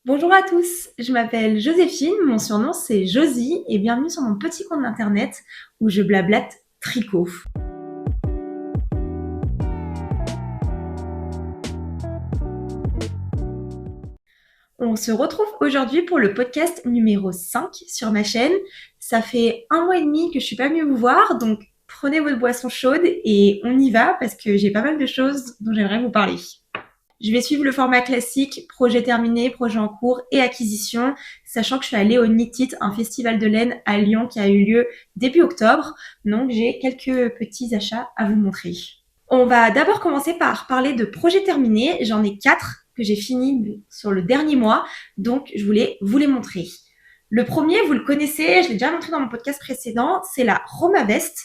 Bonjour à tous, je m'appelle Joséphine, mon surnom c'est Josie et bienvenue sur mon petit compte internet où je blablate tricot. On se retrouve aujourd'hui pour le podcast numéro 5 sur ma chaîne. Ça fait 1 mois et demi que je suis pas venue vous voir, donc prenez votre boisson chaude et on y va parce que j'ai pas mal de choses dont j'aimerais vous parler. Je vais suivre le format classique, projet terminé, projet en cours et acquisition, sachant que je suis allée au Knit, un festival de laine à Lyon qui a eu lieu début octobre. Donc j'ai quelques petits achats à vous montrer. On va d'abord commencer par parler de projets terminés. J'en ai 4 que j'ai fini sur le dernier mois, donc je voulais vous les montrer. Le premier, vous le connaissez, je l'ai déjà montré dans mon podcast précédent, c'est la Roma Vest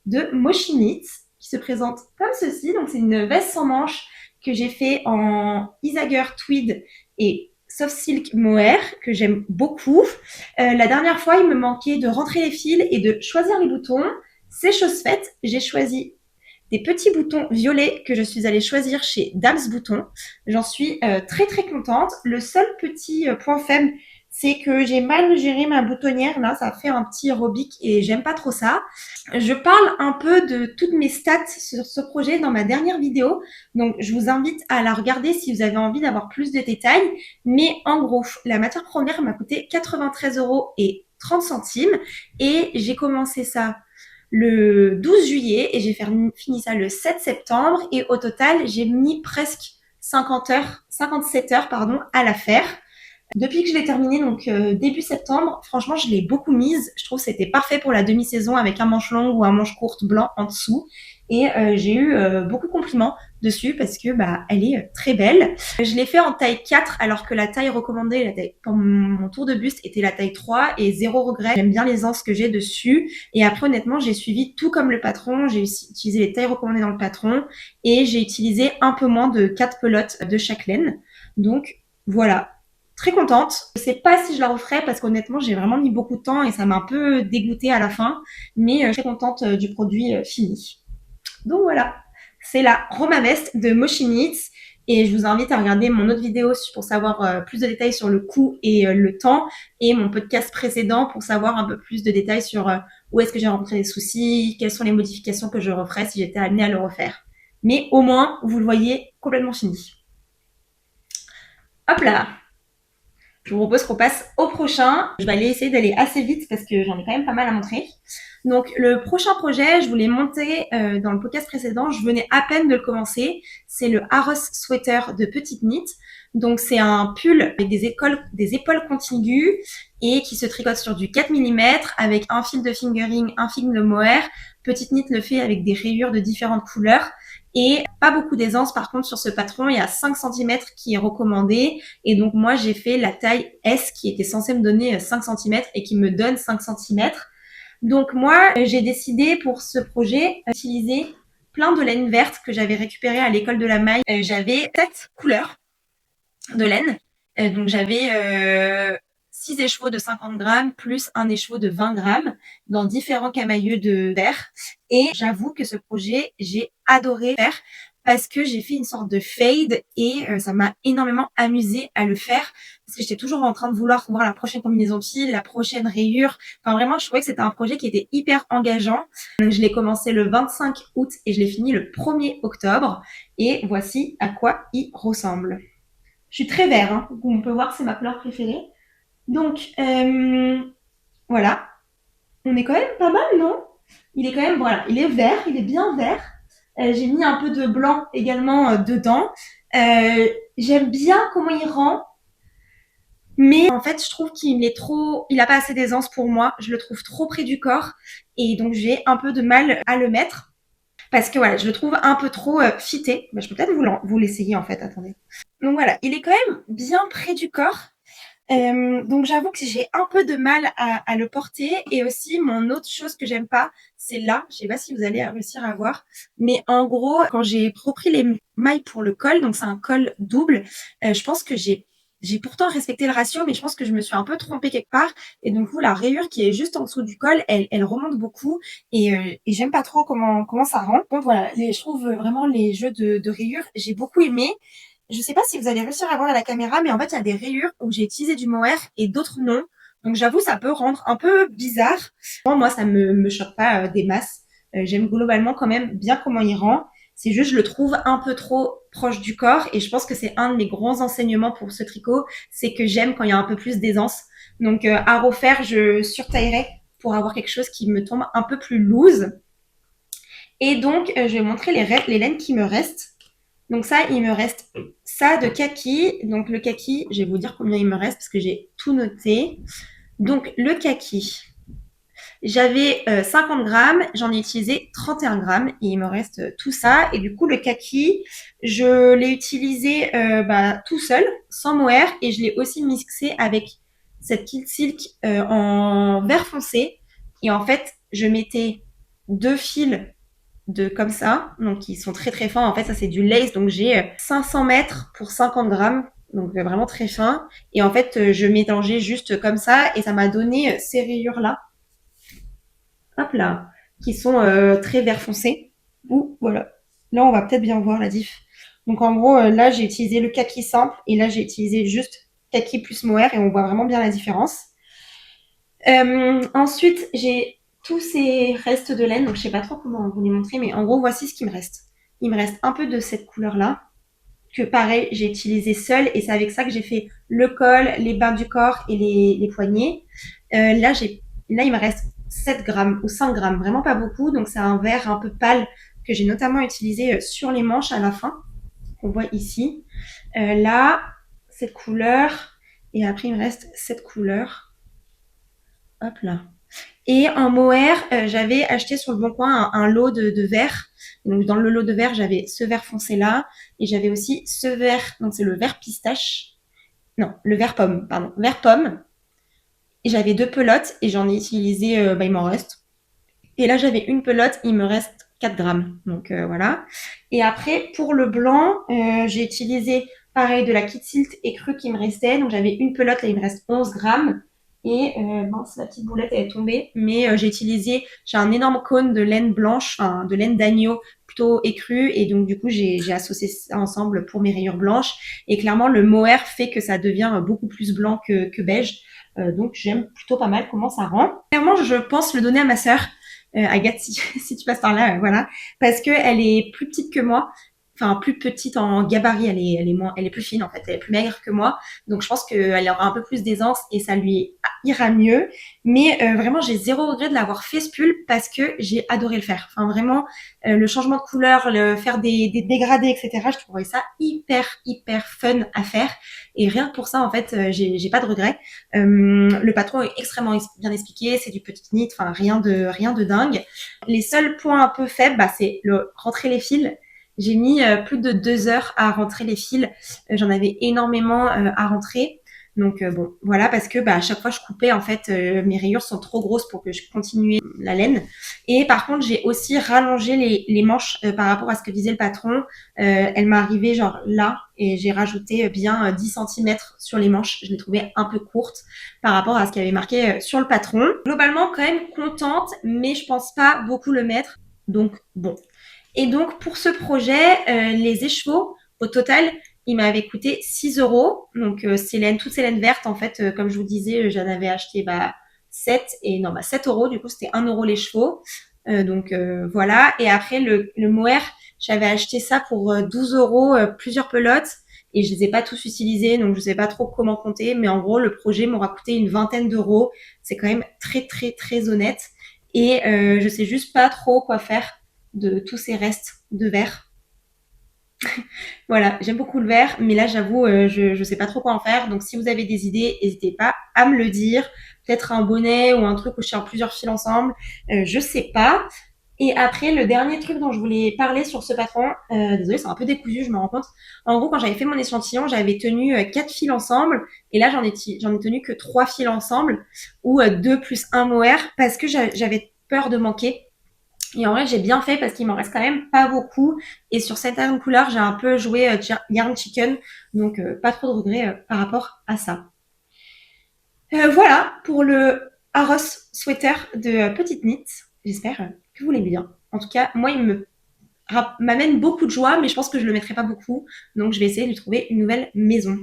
de Mochi Knit, qui se présente comme ceci. Donc c'est une veste sans manches que j'ai fait en Isager Tweed et Soft Silk Mohair, que j'aime beaucoup. La dernière fois, il me manquait de rentrer les fils et de choisir les boutons. C'est chose faite, j'ai choisi des petits boutons violets que je suis allée choisir chez Dams Boutons. J'en suis très très contente. Le seul petit point faible, c'est que j'ai mal géré ma boutonnière. Là, ça fait un petit aérobic et j'aime pas trop ça. Je parle un peu de toutes mes stats sur ce projet dans ma dernière vidéo. Donc, je vous invite à la regarder si vous avez envie d'avoir plus de détails. Mais en gros, la matière première m'a coûté 93 euros et 30 centimes. Et j'ai commencé ça le 12 juillet et j'ai fini ça le 7 septembre. Et au total, j'ai mis presque 57 heures pardon, à la faire. Depuis que je l'ai terminé, donc début septembre, franchement, je l'ai beaucoup mise. Je trouve que c'était parfait pour la demi-saison avec un manche long ou un manche courte blanc en dessous. Et j'ai eu beaucoup de compliments dessus parce que bah elle est très belle. Je l'ai fait en taille 4 alors que la taille recommandée pour mon tour de buste était la taille 3 et zéro regret. J'aime bien les anses que j'ai dessus. Et après honnêtement, j'ai suivi tout comme le patron. J'ai utilisé les tailles recommandées dans le patron et j'ai utilisé un peu moins de 4 pelotes de chaque laine. Donc voilà, très contente. Je sais pas si je la referai parce qu'honnêtement, j'ai vraiment mis beaucoup de temps et ça m'a un peu dégoûtée à la fin. Mais je suis très contente du produit fini. Donc voilà, c'est la Roma Vest de Mochi Knits. Et je vous invite à regarder mon autre vidéo pour savoir plus de détails sur le coût et le temps. Et mon podcast précédent pour savoir un peu plus de détails sur où est-ce que j'ai rencontré des soucis, quelles sont les modifications que je referais si j'étais amenée à le refaire. Mais au moins, vous le voyez complètement fini. Hop là, je vous propose qu'on passe au prochain. Je vais aller essayer d'aller assez vite parce que j'en ai quand même pas mal à montrer. Donc le prochain projet, je vous l'ai monté dans le podcast précédent, je venais à peine de le commencer. C'est le Harross Sweater de Petite Knit. Donc c'est un pull avec des épaules contiguës et qui se tricote sur du 4 mm avec un fil de fingering, un fil de mohair. Petite Knit le fait avec des rayures de différentes couleurs. Et pas beaucoup d'aisance par contre sur ce patron, il y a 5 cm qui est recommandé et donc moi j'ai fait la taille S qui était censée me donner 5 cm et qui me donne 5 cm. Donc moi j'ai décidé pour ce projet d'utiliser plein de laine verte que j'avais récupérée à l'école de la maille. J'avais 7 couleurs de laine. Donc j'avais 6 écheveaux de 50 grammes plus un écheveau de 20 grammes dans différents camailleux de verre. Et j'avoue que ce projet, j'ai adoré faire parce que j'ai fait une sorte de fade et ça m'a énormément amusé à le faire parce que j'étais toujours en train de vouloir voir la prochaine combinaison de fils, la prochaine rayure. Enfin vraiment, je trouvais que c'était un projet qui était hyper engageant. Je l'ai commencé le 25 août et je l'ai fini le 1er octobre et voici à quoi il ressemble. Je suis très vert, hein. On peut voir, c'est ma couleur préférée. Donc, voilà. On est quand même pas mal, non? Il est quand même, voilà, il est vert, il est bien vert. J'ai mis un peu de blanc également dedans. J'aime bien comment il rend, mais en fait, je trouve il a pas assez d'aisance pour moi. Je le trouve trop près du corps et donc j'ai un peu de mal à le mettre parce que voilà, je le trouve un peu trop fité. Bah, je peux peut-être vous l'essayer en fait. Attendez. Donc voilà, il est quand même bien près du corps. Donc j'avoue que j'ai un peu de mal à le porter. Et aussi, mon autre chose que j'aime pas, c'est là. Je sais pas si vous allez réussir à voir. Mais en gros, quand j'ai repris les mailles pour le col, donc c'est un col double, je pense que j'ai pourtant respecté le ratio, mais je pense que je me suis un peu trompée quelque part. Et donc, la rayure qui est juste en dessous du col, elle remonte beaucoup. Et j'aime pas trop comment ça rend. Donc voilà, je trouve vraiment les jeux de rayures, j'ai beaucoup aimé. je sais pas si vous allez réussir à voir à la caméra, mais en fait, il y a des rayures où j'ai utilisé du mohair et d'autres non. Donc j'avoue, ça peut rendre un peu bizarre. Moi, ça me choque pas des masses. J'aime globalement quand même bien comment il rend. C'est juste, je le trouve un peu trop proche du corps et je pense que c'est un de mes grands enseignements pour ce tricot, c'est que j'aime quand il y a un peu plus d'aisance. Donc à refaire, je surtaillerai pour avoir quelque chose qui me tombe un peu plus loose. Et donc, je vais montrer les laines qui me restent. Donc ça, il me reste ça de kaki. Donc le kaki, je vais vous dire combien il me reste parce que j'ai tout noté. Donc le kaki, j'avais 50 grammes, j'en ai utilisé 31 grammes et il me reste tout ça. Et du coup, le kaki, je l'ai utilisé tout seul, sans mohair, et je l'ai aussi mixé avec cette Kill Silk en vert foncé. Et en fait, je mettais 2 fils de comme ça, donc ils sont très très fins. En fait, ça c'est du lace, donc j'ai 500 mètres pour 50 grammes, donc vraiment très fin. Et en fait, je mélangeais juste comme ça et ça m'a donné ces rayures là, hop là, qui sont très vert foncé. Ouh, voilà. Là, on va peut-être bien voir la diff. Donc en gros, là j'ai utilisé le kaki simple et là j'ai utilisé juste kaki plus mohair et on voit vraiment bien la différence. Ensuite, j'ai tous ces restes de laine, donc je sais pas trop comment vous les montrer, mais en gros, voici ce qui me reste. Il me reste un peu de cette couleur-là, que pareil, j'ai utilisé seule, et c'est avec ça que j'ai fait le col, les bas du corps et les poignets. Là, il me reste 7 grammes ou 5 grammes, vraiment pas beaucoup, donc c'est un vert un peu pâle que j'ai notamment utilisé sur les manches à la fin, qu'on voit ici. Là, cette couleur, et après il me reste cette couleur. Hop là. Et en mohair, j'avais acheté sur le Bon Coin un lot de verre. Donc dans le lot de verre, j'avais ce vert foncé là, et j'avais aussi ce vert, donc c'est le vert pistache. Non, le vert pomme, pardon, vert pomme. Et j'avais 2 pelotes et j'en ai utilisé, il m'en reste. Et là j'avais une pelote, il me reste 4 grammes. Donc voilà. Et après pour le blanc, j'ai utilisé pareil de la Kit Silt écrue qui me restait. Donc j'avais une pelote, là il me reste 11 grammes. Et mince, la petite boulette elle est tombée. Mais j'ai un énorme cône de laine blanche, enfin de laine d'agneau plutôt écrue. Et donc du coup j'ai associé ça ensemble pour mes rayures blanches. Et clairement le mohair fait que ça devient beaucoup plus blanc que beige. Donc j'aime plutôt pas mal comment ça rend. Clairement je pense le donner à ma sœur. Agathe, si tu passes par là, voilà, parce que elle est plus petite que moi, enfin plus petite en gabarit, elle est plus fine en fait, elle est plus maigre que moi, donc je pense qu'elle aura un peu plus d'aisance et ça lui ira mieux. Mais vraiment, j'ai zéro regret de l'avoir fait ce pull parce que j'ai adoré le faire. Enfin vraiment, le changement de couleur, le faire des dégradés, etc. Je trouvais ça hyper fun à faire. Et rien que pour ça, en fait, j'ai pas de regrets. Le patron est extrêmement bien expliqué, c'est du petit knit, enfin rien de dingue. Les seuls points un peu faibles, c'est le rentrer les fils. J'ai mis plus de 2 heures à rentrer les fils. J'en avais énormément à rentrer. Donc bon, voilà, parce que à chaque fois je coupais, en fait, mes rayures sont trop grosses pour que je continue la laine. Et par contre, j'ai aussi rallongé les manches par rapport à ce que disait le patron. Elle m'est arrivée genre là et j'ai rajouté bien 10 centimètres sur les manches. Je l'ai trouvée un peu courte par rapport à ce qui avait marqué sur le patron. Globalement, quand même contente, mais je pense pas beaucoup le mettre. Donc bon. Et donc pour ce projet, les écheveaux, au total, il m'avait coûté 6 euros. Donc toutes ces laines vertes, en fait, comme je vous disais, j'en avais acheté 7 euros. Du coup, c'était 1 euro les chevaux. Voilà. Et après, le mohair, j'avais acheté ça pour 12 euros, plusieurs pelotes. Et je les ai pas tous utilisés, donc je sais pas trop comment compter. Mais en gros, le projet m'aura coûté une vingtaine d'euros. C'est quand même très honnête. Et je sais juste pas trop quoi faire de tous ces restes de verre. Voilà, j'aime beaucoup le verre, mais là j'avoue, je sais pas trop quoi en faire. Donc si vous avez des idées, n'hésitez pas à me le dire. Peut-être un bonnet ou un truc où je tiens plusieurs fils ensemble, je sais pas. Et après, le dernier truc dont je voulais parler sur ce patron, désolée, c'est un peu décousu, je me rends compte. En gros, quand j'avais fait mon échantillon, j'avais tenu 4 fils ensemble, et là j'en ai tenu que 3 fils ensemble, ou 2 plus 1 mohair, parce que j'avais peur de manquer. Et en vrai, j'ai bien fait parce qu'il m'en reste quand même pas beaucoup. Et sur certaines couleurs, j'ai un peu joué Yarn Chicken. Donc, pas trop de regrets par rapport à ça. Voilà pour le Aros sweater de Petite Knit. J'espère que vous l'aimez bien. En tout cas, moi, il me m'amène beaucoup de joie, mais je pense que je le mettrai pas beaucoup. Donc, je vais essayer de lui trouver une nouvelle maison.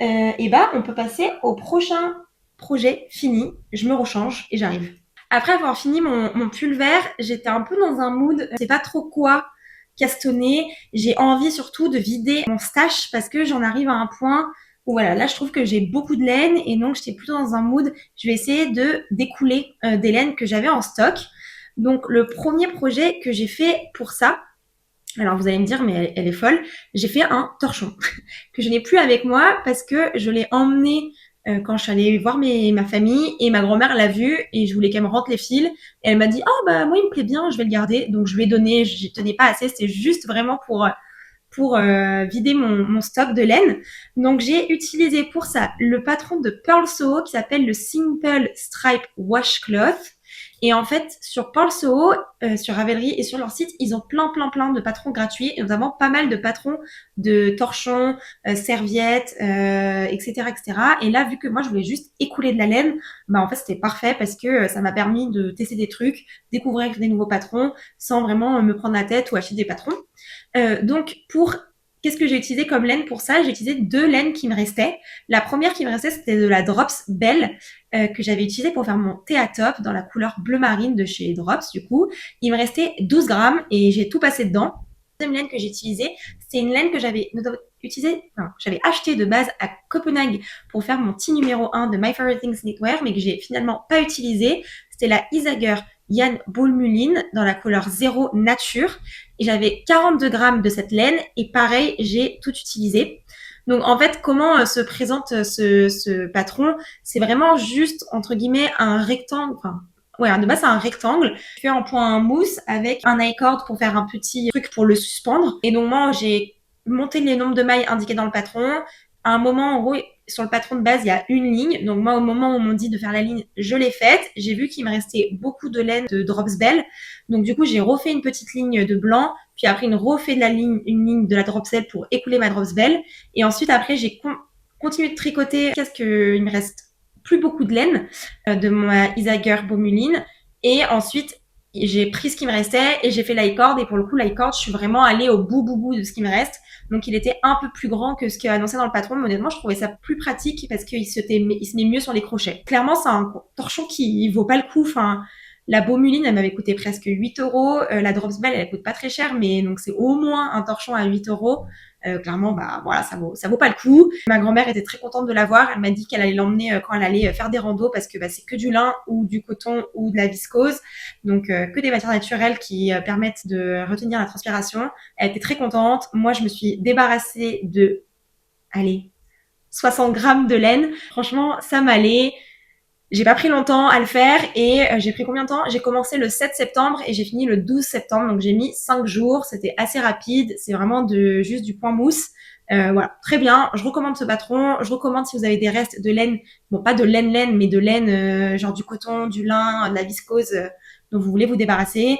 Et bah, on peut passer au prochain projet fini. Je me rechange et j'arrive. Après avoir fini mon pull vert, j'étais un peu dans un mood, je sais pas trop quoi castonner. J'ai envie surtout de vider mon stash parce que j'en arrive à un point où voilà, là je trouve que j'ai beaucoup de laine et donc j'étais plutôt dans un mood, je vais essayer de d'écouler des laines que j'avais en stock. Donc le premier projet que j'ai fait pour ça, alors vous allez me dire mais elle est folle, j'ai fait un torchon que je n'ai plus avec moi parce que je l'ai emmené quand je suis allée voir ma famille et ma grand-mère l'a vu et je voulais qu'elle me rentre les fils et elle m'a dit oh bah moi il me plaît bien, je vais le garder. Donc je lui ai donné, j'y tenais pas assez, c'était juste vraiment pour vider mon stock de laine. Donc j'ai utilisé pour ça le patron de Pearl Soho qui s'appelle le Simple Stripe Washcloth. Et en fait, sur Pearl Soho, sur Ravelry et sur leur site, ils ont plein de patrons gratuits, et notamment pas mal de patrons de torchons, serviettes, etc., etc. Et là, vu que moi, je voulais juste écouler de la laine, bah en fait, c'était parfait parce que ça m'a permis de tester des trucs, découvrir des nouveaux patrons, sans vraiment me prendre la tête ou acheter des patrons. Donc, qu'est-ce que j'ai utilisé comme laine pour ça? J'ai utilisé 2 laines qui me restaient. La première qui me restait, c'était de la Drops Belle que j'avais utilisée pour faire mon thé à top dans la couleur bleu marine de chez Drops. Du coup, il me restait 12 grammes et j'ai tout passé dedans. La deuxième laine que j'ai utilisée, c'est une laine que j'avais j'avais acheté de base à Copenhague pour faire mon petit numéro 1 de My Favorite Things Knitwear, mais que j'ai finalement pas utilisé. C'était la Isager Jan Boulmulin dans la couleur 0 Nature. Et j'avais 42 grammes de cette laine et pareil, j'ai tout utilisé. Donc en fait, comment se présente ce patron? C'est vraiment juste, entre guillemets, un rectangle, enfin, ouais, de base c'est un rectangle fait en point mousse avec un I-cord pour faire un petit truc pour le suspendre. Et donc moi, j'ai monté les nombres de mailles indiqués dans le patron. À un moment, en gros, sur le patron de base, il y a une ligne. Donc moi, au moment où on m'a dit de faire la ligne, je l'ai faite. J'ai vu qu'il me restait beaucoup de laine de Drops Belle. Donc du coup, j'ai refait une petite ligne de blanc, puis après une refait de une ligne de la Drops Belle pour écouler ma Drops Belle. Et ensuite, après, j'ai continué de tricoter jusqu'à ce qu'il me reste plus beaucoup de laine de ma Isager Bomuline. Et ensuite, j'ai pris ce qui me restait et j'ai fait l'i-cord. Et pour le coup, l'i-cord, je suis vraiment allée au bout de ce qui me reste. Donc, il était un peu plus grand que ce qui est annoncé dans le patron. Mais honnêtement, je trouvais ça plus pratique parce qu'il se met mieux sur les crochets. Clairement, c'est un torchon qui vaut pas le coup. Enfin, la Bomuline, elle m'avait coûté presque 8 euros. La Drops Belle, elle coûte pas très cher, mais donc c'est au moins un torchon à 8 euros. Clairement, bah voilà, ça vaut pas le coup. Ma grand-mère était très contente de l'avoir. Elle m'a dit qu'elle allait l'emmener quand elle allait faire des randos parce que bah, c'est que du lin ou du coton ou de la viscose, donc que des matières naturelles qui permettent de retenir la transpiration. Elle était très contente. Moi, je me suis débarrassée de, allez, 60 grammes de laine. Franchement, ça m'allait. J'ai pas pris longtemps à le faire et j'ai pris combien de temps? J'ai commencé le 7 septembre et j'ai fini le 12 septembre, donc j'ai mis 5 jours. C'était assez rapide, c'est vraiment juste du point mousse. Voilà, très bien. Je recommande ce patron. Je recommande si vous avez des restes de laine, bon pas de laine, mais de laine genre du coton, du lin, de la viscose dont vous voulez vous débarrasser.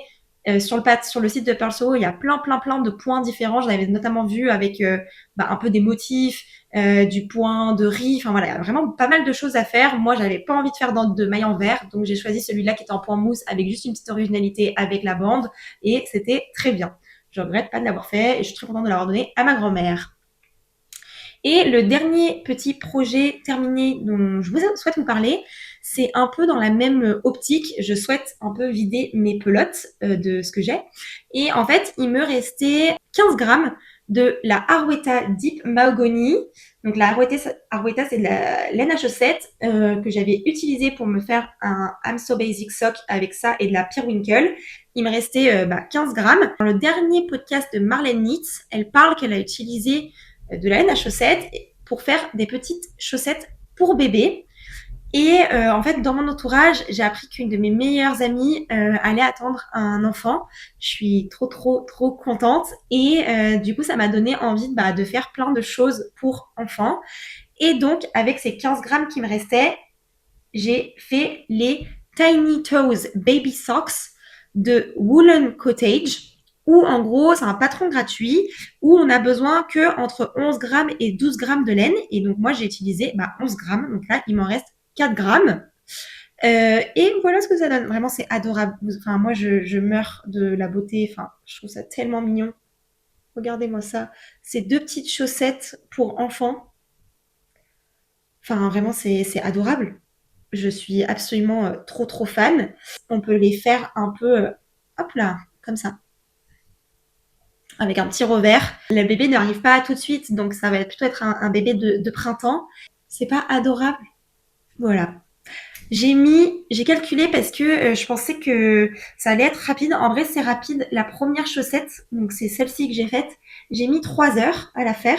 Sur le site de Pearl Soho, il y a plein de points différents. J'en avais notamment vu avec un peu des motifs, du point de riz. Enfin voilà, il y a vraiment pas mal de choses à faire. Moi, j'avais pas envie de faire de mailles en verre, donc j'ai choisi celui-là qui était en point mousse avec juste une petite originalité avec la bande et c'était très bien. Je regrette pas de l'avoir fait et je suis très contente de l'avoir donné à ma grand-mère. Et le dernier petit projet terminé dont je souhaite vous parler, c'est un peu dans la même optique. Je souhaite un peu vider mes pelotes de ce que j'ai. Et en fait, il me restait 15 grammes de la Arwetta Deep Mahogany. Donc la Arwetta, c'est de la laine à chaussettes que j'avais utilisée pour me faire un I'm So Basic Sock avec ça et de la Periwinkle. Il me restait 15 grammes. Dans le dernier podcast de Marlène Nitz, elle parle qu'elle a utilisé de la laine à chaussettes pour faire des petites chaussettes pour bébé. Et en fait, dans mon entourage, j'ai appris qu'une de mes meilleures amies allait attendre un enfant. Je suis trop contente. Et du coup, ça m'a donné envie de faire plein de choses pour enfants. Et donc, avec ces 15 grammes qui me restaient, j'ai fait les Tiny Toes Baby Socks de Woolen Cottage où en gros c'est un patron gratuit où on a besoin que entre 11 grammes et 12 grammes de laine et donc moi j'ai utilisé 11 grammes, donc là il m'en reste 4 grammes. Et voilà ce que ça donne. Vraiment, c'est adorable. Enfin, moi, je meurs de la beauté. Enfin, je trouve ça tellement mignon. Regardez-moi ça. C'est deux petites chaussettes pour enfants. Enfin, vraiment, c'est adorable. Je suis absolument trop, trop fan. On peut les faire un peu, hop là, comme ça, avec un petit revers. Le bébé n'arrive pas tout de suite, donc ça va plutôt être un bébé de printemps. C'est pas adorable? Voilà. J'ai calculé parce que je pensais que ça allait être rapide. En vrai, c'est rapide. La première chaussette, donc c'est celle-ci que j'ai faite, j'ai mis 3 heures à la faire.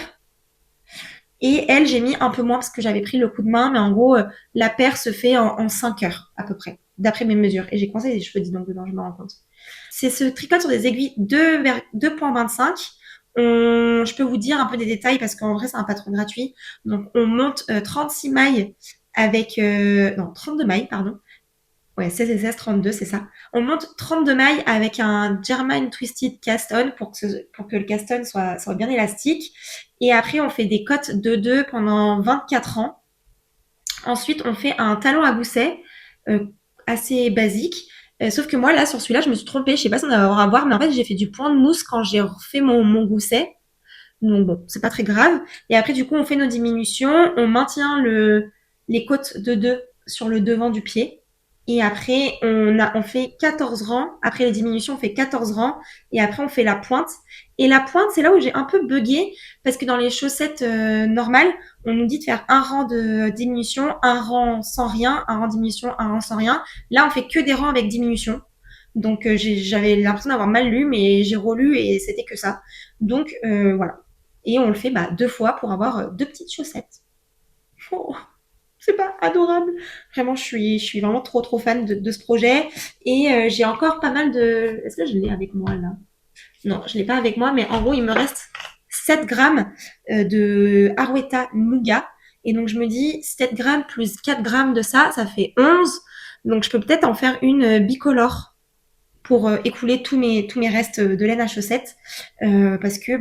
Et elle, j'ai mis un peu moins parce que j'avais pris le coup de main. Mais en gros, la paire se fait en 5 heures à peu près, d'après mes mesures. Et j'ai commencé les cheveux, dis donc, dedans, je me rends compte. C'est ce tricote sur des aiguilles 2,25. Je peux vous dire un peu des détails parce qu'en vrai, c'est un patron gratuit. Donc, on monte 36 mailles avec... non, 32 mailles, pardon. Ouais, 16 et 16, 32, c'est ça. On monte 32 mailles avec un German Twisted Cast-On pour que le cast-on soit bien élastique. Et après, on fait des cottes de 2 pendant 24 ans. Ensuite, on fait un talon à gousset euh, assez basique. Sauf que moi, là, sur celui-là, je me suis trompée. Je sais pas si on va avoir à voir, mais en fait, j'ai fait du point de mousse quand j'ai refait mon gousset. Donc bon, c'est pas très grave. Et après, du coup, on fait nos diminutions. On maintient les côtes de 2 sur le devant du pied. Et après, on fait 14 rangs. Après les diminutions, on fait 14 rangs. Et après, on fait la pointe. Et la pointe, c'est là où j'ai un peu bugué. Parce que dans les chaussettes normales, on nous dit de faire un rang de diminution, un rang sans rien, un rang de diminution, un rang sans rien. Là, on fait que des rangs avec diminution. Donc, j'avais l'impression d'avoir mal lu, mais j'ai relu et c'était que ça. Donc, voilà. Et on le fait 2 fois pour avoir deux petites chaussettes. Oh, c'est pas adorable. Vraiment, je suis vraiment trop trop fan de ce projet. Et j'ai encore pas mal de... Est-ce que je l'ai avec moi là? Non, je l'ai pas avec moi, mais en gros, il me reste 7 grammes de Arwetta Nougat. Et donc, je me dis, 7 grammes plus 4 grammes de ça, ça fait 11. Donc, je peux peut-être en faire une bicolore pour écouler tous mes restes de laine à chaussettes. Parce que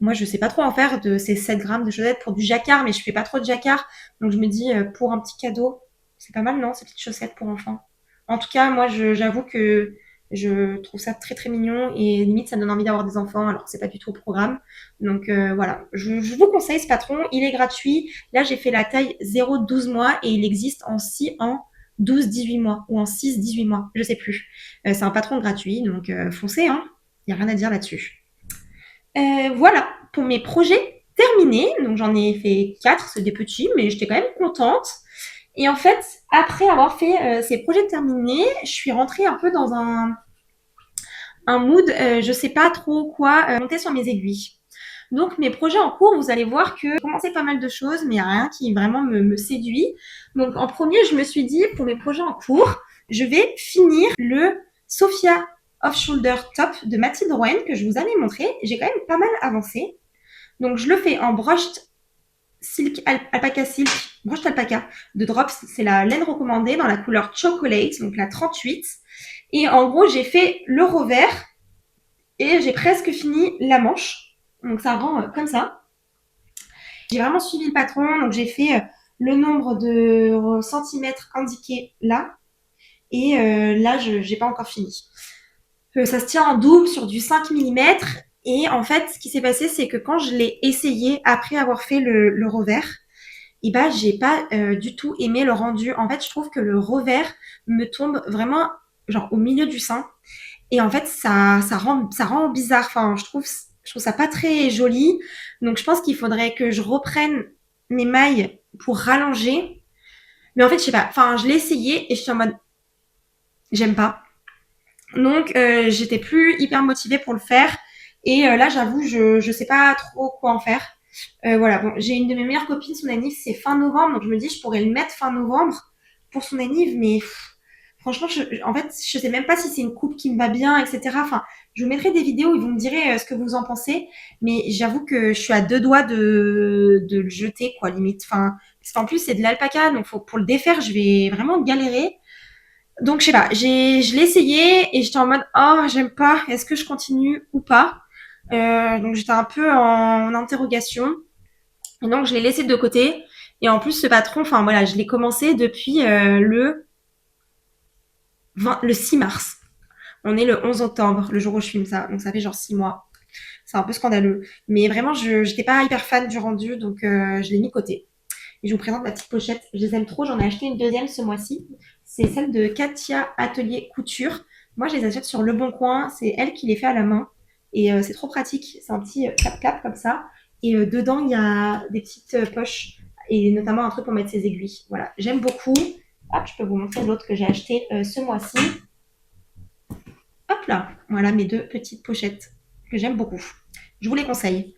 moi, je sais pas trop en faire de ces 7 grammes de chaussettes pour du jacquard, mais je fais pas trop de jacquard. Donc je me dis, pour un petit cadeau, c'est pas mal, non, ces petites chaussettes pour enfants. En tout cas, moi, j'avoue que je trouve ça très très mignon et limite ça me donne envie d'avoir des enfants alors que c'est pas du tout au programme. Donc voilà, je vous conseille ce patron, il est gratuit. Là j'ai fait la taille 0-12 mois et il existe en 6 en 12-18 mois ou en 6-18 mois, je sais plus. C'est un patron gratuit, donc foncez, hein. Il n'y a rien à dire là-dessus. Voilà, pour mes projets terminés. Donc j'en ai fait 4, c'est des petits, mais j'étais quand même contente. Et en fait, après avoir fait ces projets terminés, je suis rentrée un peu dans un mood, je sais pas trop quoi monter sur mes aiguilles. Donc mes projets en cours, vous allez voir que j'ai commencé pas mal de choses, mais il n'y a rien qui vraiment me séduit. Donc en premier, je me suis dit, pour mes projets en cours, je vais finir le Sophia Off-Shoulder Top de Mathilde Rouen que je vous avais montré. J'ai quand même pas mal avancé. Donc je le fais en brushed silk, alpaca silk, brushed alpaca de Drops. C'est la laine recommandée dans la couleur chocolate, donc la 38. Et en gros, j'ai fait le revers et j'ai presque fini la manche. Donc ça rend comme ça. J'ai vraiment suivi le patron, donc j'ai fait le nombre de centimètres indiqués là. Et là, je n'ai pas encore fini. Ça se tient en double sur du 5 mm. Et en fait, ce qui s'est passé, c'est que quand je l'ai essayé après avoir fait le revers, et j'ai pas du tout aimé le rendu. En fait, je trouve que le revers me tombe vraiment genre au milieu du sein. Et en fait, ça rend bizarre. Enfin, je trouve ça pas très joli. Donc, je pense qu'il faudrait que je reprenne mes mailles pour rallonger. Mais en fait, je sais pas. Enfin, je l'ai essayé et je suis en mode, j'aime pas. Donc, j'étais plus hyper motivée pour le faire. Et là, j'avoue, je sais pas trop quoi en faire. Voilà, bon, j'ai une de mes meilleures copines, son anniv, c'est fin novembre. Donc, je me dis, je pourrais le mettre fin novembre pour son anniv. Mais franchement, en fait, je sais même pas si c'est une coupe qui me va bien, etc. Enfin, je vous mettrai des vidéos, ils vont me dire ce que vous en pensez. Mais j'avoue que je suis à deux doigts de le jeter, quoi, limite. Enfin, parce qu'en plus, c'est de l'alpaca. Donc, pour le défaire, je vais vraiment galérer. Donc, je sais pas, je l'ai essayé et j'étais en mode, oh, j'aime pas, est-ce que je continue ou pas? Donc, j'étais un peu en interrogation. Et donc, je l'ai laissé de côté. Et en plus, ce patron, enfin, voilà, je l'ai commencé depuis le le 6 mars. On est le 11 octobre, le jour où je filme ça. Donc ça fait genre 6 mois. C'est un peu scandaleux. Mais vraiment, je n'étais pas hyper fan du rendu, donc je l'ai mis de côté. Et je vous présente ma petite pochette. Je les aime trop. J'en ai acheté une deuxième ce mois-ci. C'est celle de Katia Atelier Couture. Moi, je les achète sur Le Bon Coin. C'est elle qui les fait à la main. Et c'est trop pratique. C'est un petit clap-clap comme ça. Et dedans, il y a des petites poches. Et notamment un truc pour mettre ses aiguilles. Voilà, j'aime beaucoup. Hop, je peux vous montrer l'autre que j'ai acheté ce mois-ci. Hop là, voilà mes deux petites pochettes que j'aime beaucoup. Je vous les conseille.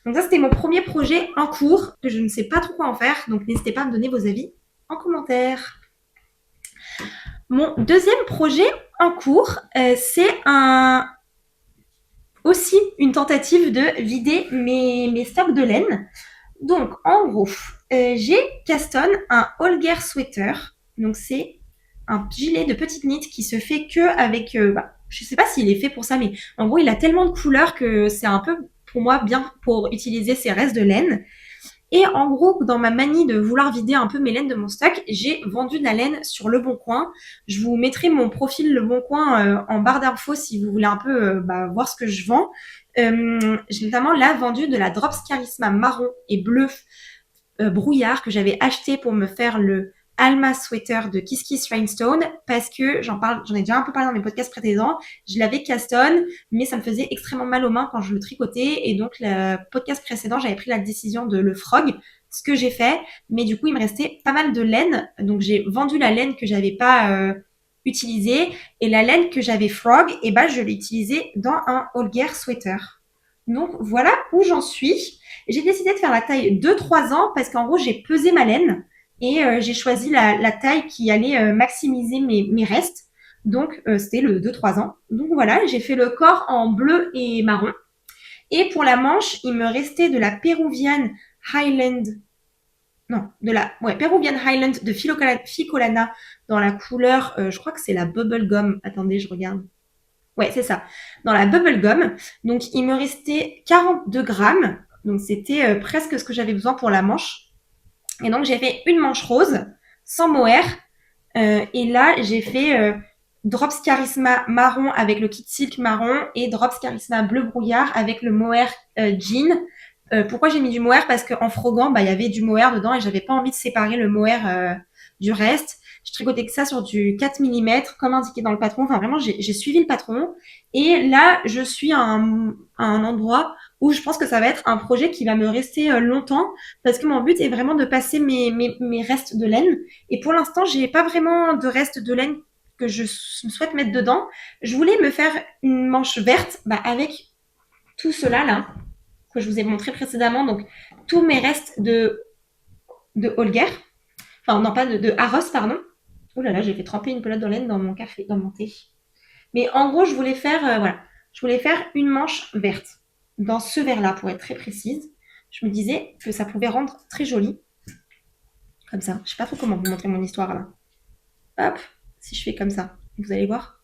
Donc ça, c'était mon premier projet en cours, que je ne sais pas trop quoi en faire, donc n'hésitez pas à me donner vos avis en commentaire. Mon deuxième projet en cours, c'est aussi une tentative de vider mes stocks de laine. Donc, en gros, j'ai Caston un All Gear Sweater. Donc, c'est un gilet de petite knit qui se fait que avec... je sais pas s'il est fait pour ça, mais en gros, il a tellement de couleurs que c'est un peu, pour moi, bien pour utiliser ces restes de laine. Et en gros, dans ma manie de vouloir vider un peu mes laines de mon stock, j'ai vendu de la laine sur Le Bon Coin. Je vous mettrai mon profil Le Bon Coin en barre d'infos si vous voulez un peu voir ce que je vends. J'ai notamment là vendu de la Drops Charisma marron et bleu brouillard que j'avais acheté pour me faire le Alma Sweater de Kiss Kiss Rhinestone parce que j'en ai déjà un peu parlé dans mes podcasts précédents. Je l'avais castonne, mais ça me faisait extrêmement mal aux mains quand je le tricotais. Et donc, le podcast précédent, j'avais pris la décision de le frog, ce que j'ai fait. Mais du coup, il me restait pas mal de laine. Donc, j'ai vendu la laine que j'avais pas utilisée. Et la laine que j'avais frog, et ben, je l'ai utilisée dans un All Gear Sweater. Donc, voilà où j'en suis. J'ai décidé de faire la taille 2-3 ans parce qu'en gros, j'ai pesé ma laine et j'ai choisi la taille qui allait maximiser mes restes. Donc, c'était le 2-3 ans. Donc voilà, j'ai fait le corps en bleu et marron. Et pour la manche, il me restait de la Peruvian Highland. Non, Peruvian Highland de Ficolana dans la couleur, je crois que c'est la Bubblegum. Attendez, je regarde. Ouais, c'est ça. Dans la Bubblegum. Donc, il me restait 42 grammes. Donc, c'était presque ce que j'avais besoin pour la manche. Et donc, j'ai fait une manche rose, sans mohair. Et là, j'ai fait Drops Charisma marron avec le kit silk marron et Drops Charisma bleu brouillard avec le mohair jean. Pourquoi j'ai mis du mohair? Parce qu'en frogant, il y avait du mohair dedans et j'avais pas envie de séparer le mohair du reste. Je tricotais que ça sur du 4 mm, comme indiqué dans le patron. Enfin, vraiment, j'ai suivi le patron. Et là, je suis à un endroit où je pense que ça va être un projet qui va me rester longtemps parce que mon but est vraiment de passer mes restes de laine. Et pour l'instant, j'ai pas vraiment de restes de laine que je souhaite mettre dedans. Je voulais me faire une manche verte avec tout cela là que je vous ai montré précédemment. Donc, tous mes restes de Holger. Enfin, non, pas de Haros, pardon. Oh là là, j'ai fait tremper une pelote de laine dans mon café, dans mon thé. Mais en gros, je voulais faire, je voulais faire une manche verte. Dans ce vert-là, pour être très précise. Je me disais que ça pouvait rendre très joli. Comme ça. Je sais pas trop comment vous montrer mon histoire là. Hop, si je fais comme ça, vous allez voir.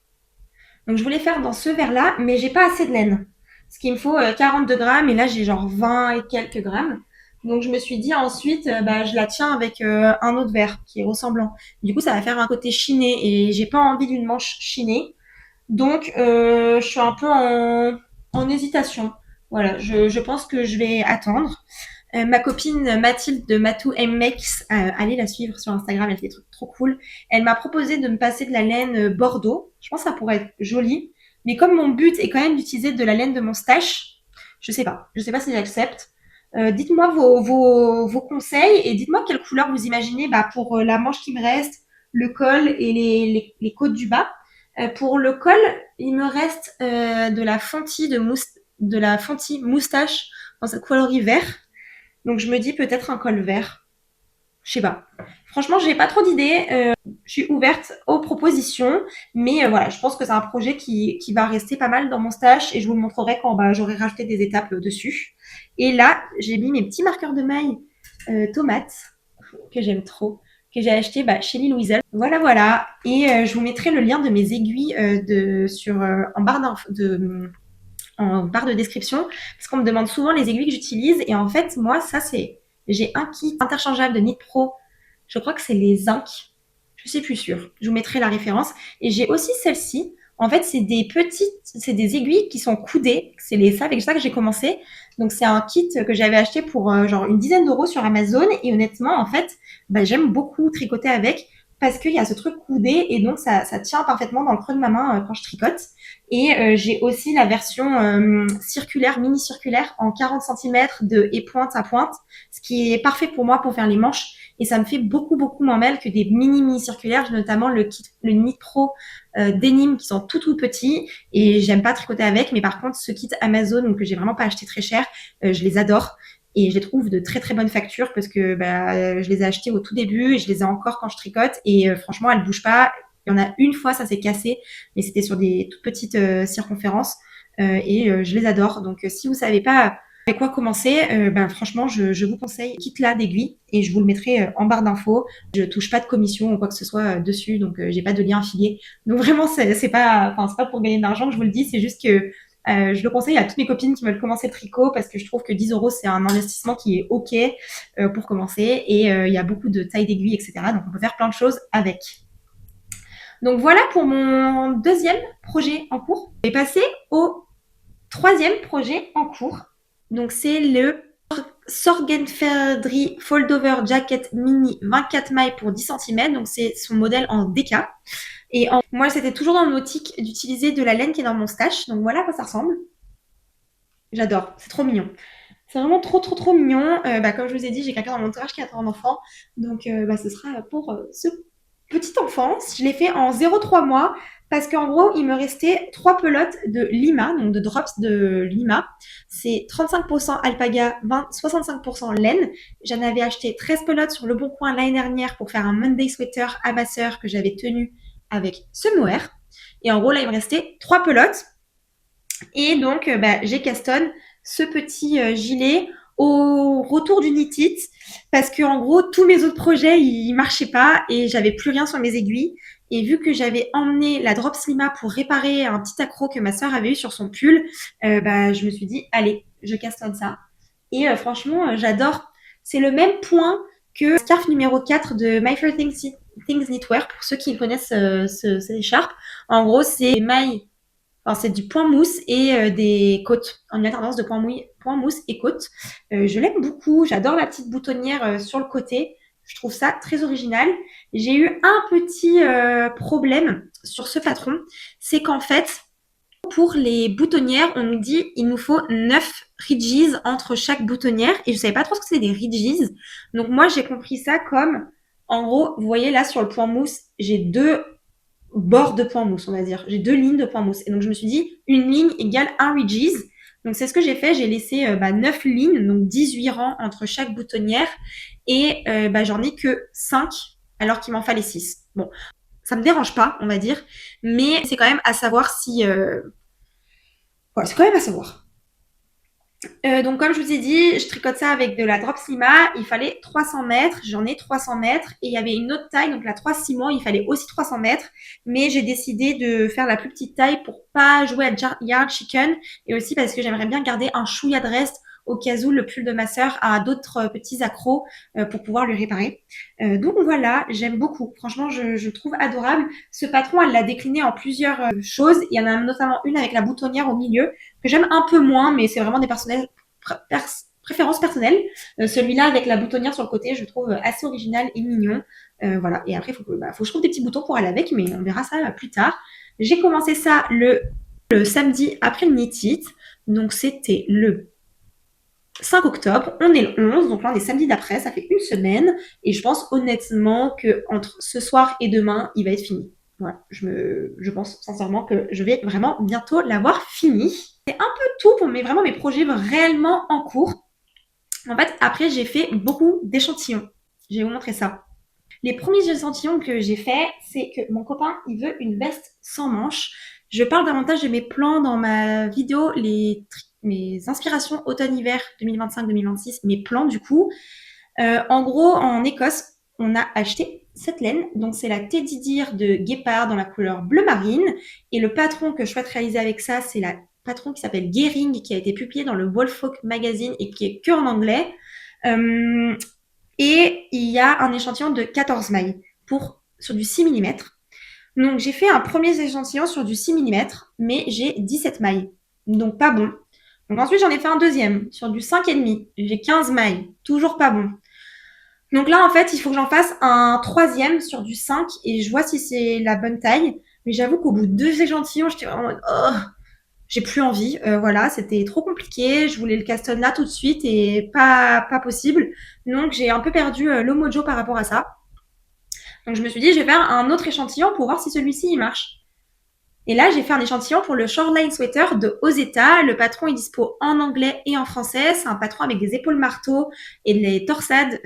Donc, je voulais faire dans ce vert-là, mais j'ai pas assez de laine. Ce qu'il me faut 42 grammes, et là, j'ai genre 20 et quelques grammes. Donc, je me suis dit ensuite, je la tiens avec un autre verre qui est ressemblant. Du coup, ça va faire un côté chiné, et j'ai pas envie d'une manche chinée. Donc, je suis un peu en hésitation. Voilà, je pense que je vais attendre. Ma copine Mathilde de Matou MX, allez la suivre sur Instagram, elle fait des trucs trop cool. Elle m'a proposé de me passer de la laine Bordeaux. Je pense que ça pourrait être joli. Mais comme mon but est quand même d'utiliser de la laine de mon stash, je sais pas. Je sais pas si j'accepte. Dites-moi vos conseils et dites-moi quelle couleur vous imaginez pour la manche qui me reste, le col et les côtes du bas. Pour le col, il me reste de la Fenty moustache dans sa coloris vert. Donc je me dis peut-être un col vert. Je sais pas. Franchement, j'ai pas trop d'idées. Je suis ouverte aux propositions, mais voilà, je pense que c'est un projet qui va rester pas mal dans mon stash et je vous le montrerai quand j'aurai rajouté des étapes dessus. Et là, j'ai mis mes petits marqueurs de maille tomates que j'aime trop, que j'ai acheté chez Lille Weasel. Voilà, voilà. Et je vous mettrai le lien de mes aiguilles en barre de description parce qu'on me demande souvent les aiguilles que j'utilise et en fait moi j'ai un kit interchangeable de Knit Pro, je crois que c'est les Zinc, Je sais plus sûr. Je vous mettrai la référence. Et j'ai aussi celle-ci. En fait, c'est des aiguilles qui sont coudées. C'est avec ça que j'ai commencé. Donc, c'est un kit que j'avais acheté pour genre une dizaine d'euros sur Amazon. Et honnêtement, en fait, bah, j'aime beaucoup tricoter avec parce qu'il y a ce truc coudé et donc ça tient parfaitement dans le creux de ma main quand je tricote. Et j'ai aussi la version circulaire, mini circulaire en 40 centimètres de et pointe à pointe, ce qui est parfait pour moi pour faire les manches. Et ça me fait beaucoup moins mal que des mini circulaires. J'ai notamment le kit, le Knit Pro Denim qui sont tout petits et j'aime pas tricoter avec. Mais par contre, ce kit Amazon que j'ai vraiment pas acheté très cher, je les adore. Et je les trouve de très bonne facture parce que bah, je les ai achetés au tout début et je les ai encore quand je tricote. Et franchement, elles bougent pas. Il y en a une fois, ça s'est cassé, mais c'était sur des toutes petites circonférences. Je les adore. Donc si vous savez pas avec quoi commencer, ben, franchement, je vous conseille kit là d'aiguille et je vous le mettrai en barre d'infos. Je touche pas de commission ou quoi que ce soit dessus, donc j'ai pas de lien affilié. Donc vraiment, c'est pas, enfin, c'est pas pour gagner de l'argent que je vous le dis, c'est juste que je le conseille à toutes mes copines qui veulent commencer le tricot parce que je trouve que 10 euros, c'est un investissement qui est OK pour commencer et il y a beaucoup de tailles d'aiguilles, etc. Donc on peut faire plein de choses avec. Donc voilà pour mon deuxième projet en cours. Je vais passer au troisième projet en cours. Donc c'est le Sorgenferdri Foldover Jacket Mini 24 mailles pour 10 cm. Donc c'est son modèle en DK. Moi, c'était toujours dans l'optique d'utiliser de la laine qui est dans mon stash. Donc voilà à quoi ça ressemble. J'adore, c'est trop mignon. C'est vraiment trop mignon. Comme je vous ai dit, j'ai quelqu'un dans mon entourage qui attend un enfant. Donc ce sera pour ce petit enfant. Je l'ai fait en 0,3 mois parce qu'en gros, il me restait 3 pelotes de Lima, donc de drops de Lima. C'est 35% alpaga, 65% laine. J'en avais acheté 13 pelotes sur Le Bon Coin l'année dernière pour faire un Monday sweater à ma sœur que j'avais tenu avec ce mohair. Et en gros, là, il me restait 3 pelotes. Et donc, j'ai castonne ce petit gilet au retour du Knit It parce que en gros, tous mes autres projets, ils marchaient pas et j'avais plus rien sur mes aiguilles. Et vu que j'avais emmené la Drop Slima pour réparer un petit accroc que ma sœur avait eu sur son pull, je me suis dit, allez, je castonne ça. Et franchement, j'adore. C'est le même point que le scarf numéro 4 de My Favorite Things Knitwear, pour ceux qui connaissent cette écharpe. En gros, c'est des mailles. Alors, c'est du point mousse et des côtes, en alternance de point mousse et côtes. Je l'aime beaucoup, j'adore la petite boutonnière sur le côté. Je trouve ça très original. J'ai eu un petit problème sur ce patron, c'est qu'en fait, pour les boutonnières, on nous dit il nous faut 9 ridges entre chaque boutonnière et je savais pas trop ce que c'était des ridges. Donc moi, j'ai compris ça comme, en gros, vous voyez là sur le point mousse, j'ai deux bord de point mousse, on va dire. J'ai deux lignes de point mousse. Et donc, je me suis dit, une ligne égale un ridges. Donc, c'est ce que j'ai fait. J'ai laissé 9 lignes, donc 18 rangs entre chaque boutonnière. Et j'en ai que 5, alors qu'il m'en fallait 6. Bon, ça me dérange pas, on va dire. Mais c'est quand même à savoir si... Voilà, c'est quand même à savoir. Donc comme je vous ai dit, je tricote ça avec de la Drop Slima. Il fallait 300 mètres. J'en ai 300 mètres. Et il y avait une autre taille, donc la 3-6 mois, il fallait aussi 300 mètres. Mais j'ai décidé de faire la plus petite taille pour pas jouer à Yard Chicken. Et aussi parce que j'aimerais bien garder un chouïa de reste au cas où le pull de ma sœur a d'autres petits accros pour pouvoir lui réparer. Donc voilà, j'aime beaucoup. Franchement, je trouve adorable. Ce patron, elle l'a décliné en plusieurs choses. Il y en a notamment une avec la boutonnière au milieu que j'aime un peu moins, mais c'est vraiment des préférences personnelles. Celui-là avec la boutonnière sur le côté, je trouve assez original et mignon. Voilà. Et après, faut que je trouve des petits boutons pour aller avec, mais on verra ça plus tard. J'ai commencé ça le samedi après le Knit It. Donc c'était le 5 octobre, on est le 11, donc là on est samedi d'après, ça fait une semaine, et je pense honnêtement que entre ce soir et demain, il va être fini. Voilà, je pense sincèrement que je vais vraiment bientôt l'avoir fini. C'est un peu tout pour vraiment mes projets réellement en cours. En fait, après j'ai fait beaucoup d'échantillons. Je vais vous montrer ça. Les premiers échantillons que j'ai fait, c'est que mon copain, il veut une veste sans manches. Je parle davantage de mes plans dans ma vidéo, mes inspirations automne-hiver 2025-2026, mes plans du coup. En gros, en Écosse, on a acheté cette laine. Donc, c'est la Teddy Deer de Guépard dans la couleur bleu marine. Et le patron que je souhaite réaliser avec ça, c'est la patron qui s'appelle Gehring, qui a été publié dans le Woolfolk Magazine et qui est que en anglais. Et il y a un échantillon de 14 mailles pour sur du 6 millimètres. Donc, j'ai fait un premier échantillon sur du 6 millimètres, mais j'ai 17 mailles. Donc, pas bon. Donc, ensuite, j'en ai fait un deuxième sur du 5,5. J'ai 15 mailles. Toujours pas bon. Donc là, en fait, il faut que j'en fasse un troisième sur du 5 et je vois si c'est la bonne taille. Mais j'avoue qu'au bout de 2 échantillons, j'étais vraiment en mode, oh, j'ai plus envie. Voilà, c'était trop compliqué. Je voulais le Caston là tout de suite et pas possible. Donc j'ai un peu perdu le mojo par rapport à ça. Donc je me suis dit, je vais faire un autre échantillon pour voir si celui-ci il marche. Et là, j'ai fait un échantillon pour le Shoreline Sweater de Ozeta. Le patron est dispo en anglais et en français. C'est un patron avec des épaules marteaux et des torsades